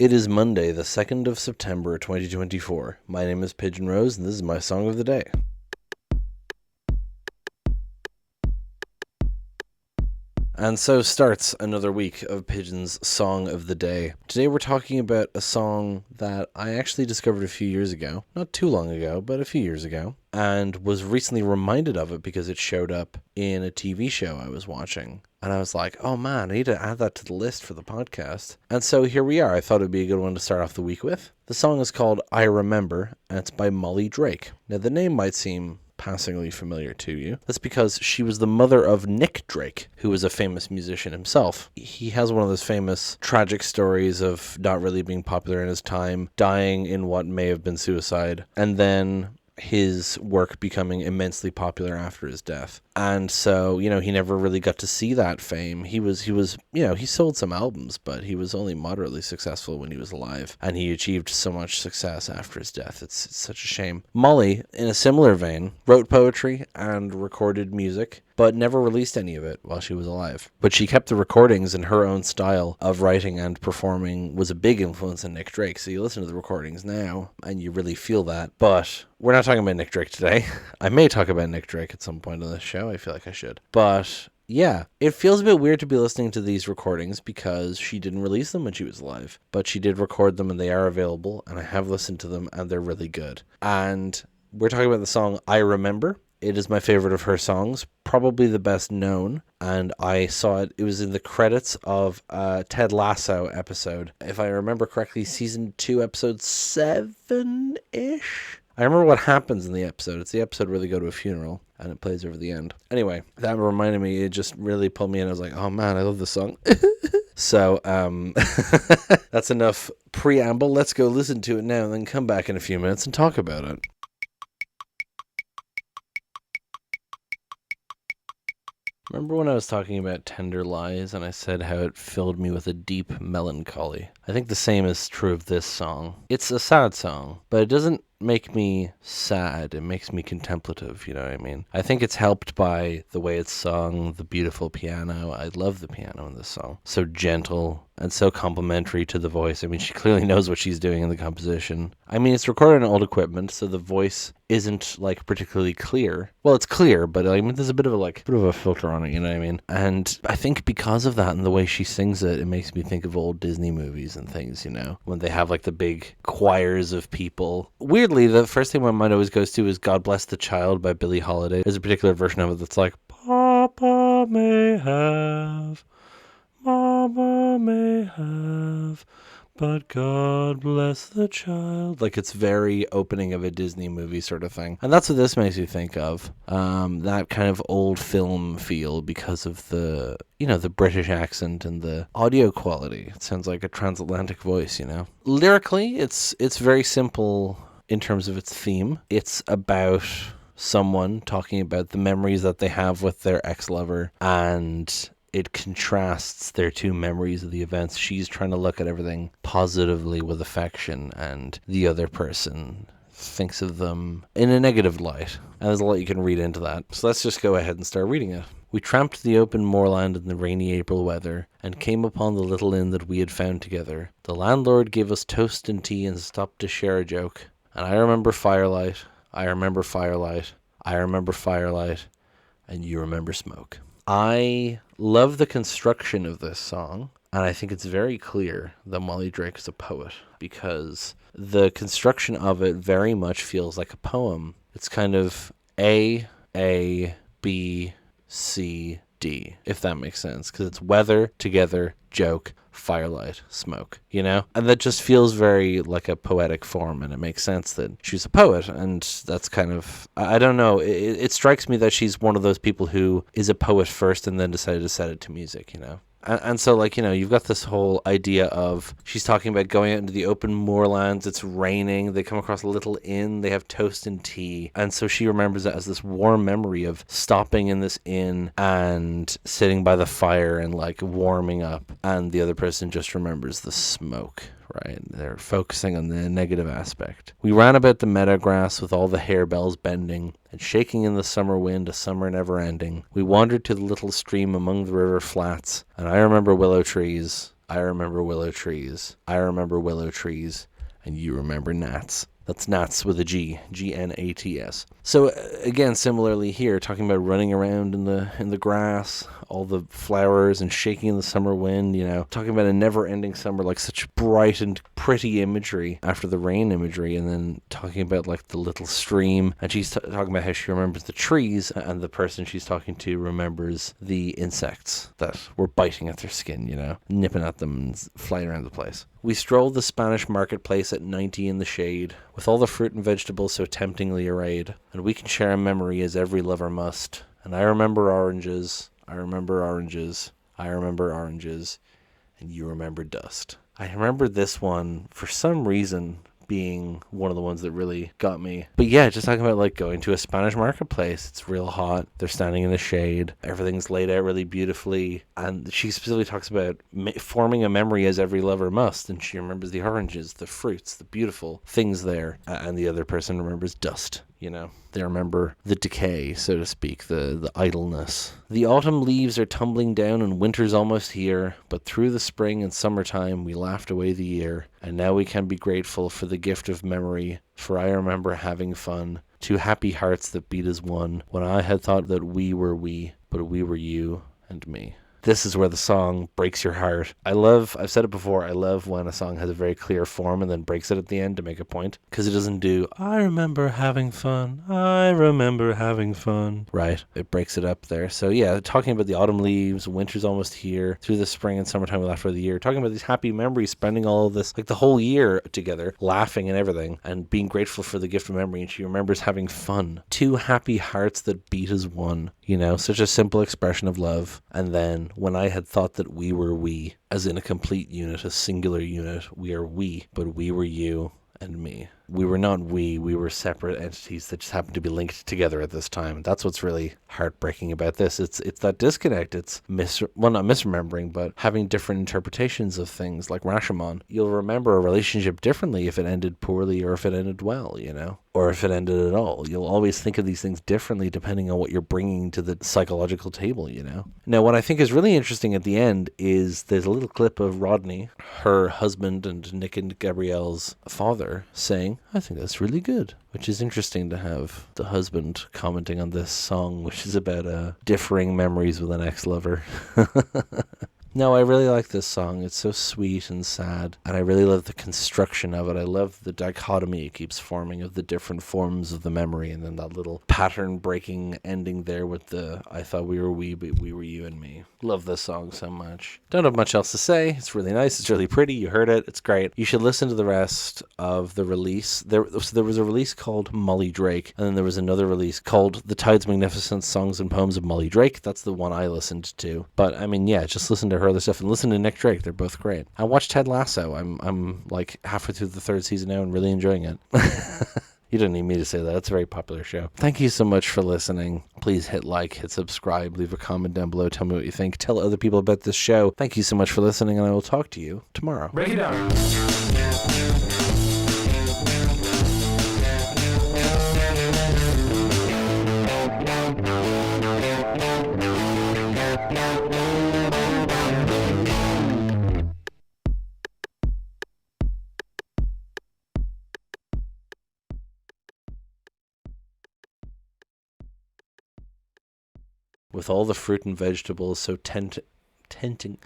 It is Monday, the 2nd of September, 2024. My name is Pigeon and this is my song of the day. And so starts another week of Pigeon's Song of the Day. Today we're talking about a song that I actually discovered a few years ago. Not too long ago, but a few years ago. And was recently reminded of it because it showed up in a TV show I was watching. And I was like, oh man, I need to add that to the list for the podcast. And so here we are. I thought it'd be a good one to start off the week with. The song is called I Remember, and it's by Molly Drake. Now the name might seem passingly familiar to you. That's because she was the mother of Nick Drake, who was a famous musician himself. He has one of those famous tragic stories of not really being popular in his time, dying in what may have been suicide, and then his work becoming immensely popular after his death. And so, he never really got to see that fame. He sold some albums, but he was only moderately successful when he was alive. And he achieved so much success after his death. It's such a shame. Molly, in a similar vein, wrote poetry and recorded music, but never released any of it while she was alive. But she kept the recordings, and her own style of writing and performing was a big influence on Nick Drake. So you listen to the recordings now, and you really feel that. But we're not talking about Nick Drake today. I may talk about Nick Drake at some point on this show. I feel like I should. But yeah, it feels a bit weird to be listening to these recordings because she didn't release them when she was alive. But she did record them, and they are available, and I have listened to them, and they're really good. And we're talking about the song I Remember. It is my favorite of her songs, probably the best known, and I saw it was in the credits of a Ted Lasso episode. If I remember correctly, season 2, episode 7-ish? I remember what happens in the episode. It's the episode where they go to a funeral, and it plays over the end. Anyway, that reminded me, it just really pulled me in. I was like, oh man, I love this song. So, that's enough preamble. Let's go listen to it now, and then come back in a few minutes and talk about it. Remember when I was talking about Tender Lies and I said how it filled me with a deep melancholy? I think the same is true of this song. It's a sad song, but it doesn't make me sad. It makes me contemplative, you know what I mean? I think it's helped by the way it's sung, the beautiful piano. I love the piano in this song. So gentle and so complimentary to the voice. I mean, she clearly knows what she's doing in the composition. I mean, it's recorded on old equipment, so the voice isn't particularly clear. Well, it's clear, but there's a bit of a filter on it, you know what I mean? And I think because of that and the way she sings it, it makes me think of old Disney movies and things, when they have the big choirs of people. Weirdly, the first thing my mind always goes to is God Bless the Child by Billie Holiday. There's a particular version of it that's like, Papa may have, Mama may have, but God bless the child. It's very opening of a Disney movie sort of thing. And that's what this makes me think of. That kind of old film feel because of the British accent and the audio quality. It sounds like a transatlantic voice, Lyrically, it's very simple in terms of its theme. It's about someone talking about the memories that they have with their ex-lover, and it contrasts their two memories of the events. She's trying to look at everything positively with affection, and the other person thinks of them in a negative light. And there's a lot you can read into that. So let's just go ahead and start reading it. We tramped the open moorland in the rainy April weather, and came upon the little inn that we had found together. The landlord gave us toast and tea and stopped to share a joke. And I remember firelight, I remember firelight, I remember firelight, and you remember smoke. I love the construction of this song, and I think it's very clear that Molly Drake is a poet, because the construction of it very much feels like a poem. It's kind of A, B, C, D, if that makes sense, because it's weather, together, joke, firelight, smoke, and that just feels very like a poetic form, and it makes sense that she's a poet. And that's kind of, I don't know, it strikes me that she's one of those people who is a poet first and then decided to set it to music, And so, you've got this whole idea of, she's talking about going out into the open moorlands, it's raining, they come across a little inn, they have toast and tea, and so she remembers it as this warm memory of stopping in this inn and sitting by the fire and, warming up, and the other person just remembers the smoke, right? They're focusing on the negative aspect. We ran about the meadow grass with all the harebells bending, and shaking in the summer wind, a summer never ending. We wandered to the little stream among the river flats, and I remember willow trees. I remember willow trees. I remember willow trees. And you remember gnats. That's gnats with a G, Gnats. So again, similarly here, talking about running around in the grass, all the flowers and shaking in the summer wind, talking about a never-ending summer, like such bright and pretty imagery after the rain imagery, and then talking about like the little stream, and she's talking about how she remembers the trees, and the person she's talking to remembers the insects that were biting at their skin, nipping at them and flying around the place. We strolled the Spanish marketplace at 90 in the shade, with all the fruit and vegetables so temptingly arrayed, and we can share a memory as every lover must. And I remember oranges, I remember oranges, I remember oranges, and you remember dust. I remember this one, for some reason, being one of the ones that really got me. But yeah, just talking about like going to a Spanish marketplace. It's real hot. They're standing in the shade. Everything's laid out really beautifully. And she specifically talks about forming a memory as every lover must. And she remembers the oranges, the fruits, the beautiful things there. And the other person remembers dust. They remember the decay, so to speak, the idleness. The autumn leaves are tumbling down and winter's almost here, but through the spring and summertime we laughed away the year, and now we can be grateful for the gift of memory, for I remember having fun, two happy hearts that beat as one, when I had thought that we were we, but we were you and me. This is where the song breaks your heart. I've said it before, I love when a song has a very clear form and then breaks it at the end to make a point. Because it doesn't do, I remember having fun, I remember having fun. Right, it breaks it up there. So yeah, talking about the autumn leaves, winter's almost here, through the spring and summertime we laughed for the year. Talking about these happy memories, spending all of this, like the whole year together, laughing and everything, and being grateful for the gift of memory. And she remembers having fun. Two happy hearts that beat as one. Such a simple expression of love. And then when I had thought that we were we, as in a complete unit, a singular unit, we are we, but we were you and me. We were not we were separate entities that just happened to be linked together at this time. That's what's really heartbreaking about this. It's that disconnect. It's not misremembering, but having different interpretations of things. Like Rashomon, you'll remember a relationship differently if it ended poorly or if it ended well, or if it ended at all. You'll always think of these things differently depending on what you're bringing to the psychological table, Now, what I think is really interesting at the end is there's a little clip of Rodney, her husband and Nick and Gabrielle's father, saying, I think that's really good, which is interesting to have the husband commenting on this song, which is about differing memories with an ex-lover. No, I really like this song. It's so sweet and sad, and I really love the construction of it. I love the dichotomy it keeps forming of the different forms of the memory, and then that little pattern-breaking ending there with the I thought we were we, but we were you and me. Love this song so much. Don't have much else to say. It's really nice. It's really pretty. You heard it. It's great. You should listen to the rest of the release. There was a release called Molly Drake, and then there was another release called The Tide's Magnificent Songs and Poems of Molly Drake. That's the one I listened to. But, I mean, yeah, just listen to her other stuff and listen to Nick Drake. They're both great. I watched Ted Lasso. I'm like halfway through the third season now and really enjoying it. You didn't need me to say that. It's a very popular show. Thank you so much for listening. Please hit like, hit subscribe, leave a comment down below. Tell me what you think. Tell other people about this show. Thank you so much for listening, and I will talk to you tomorrow. Break it down. With all the fruit and vegetables so tempting.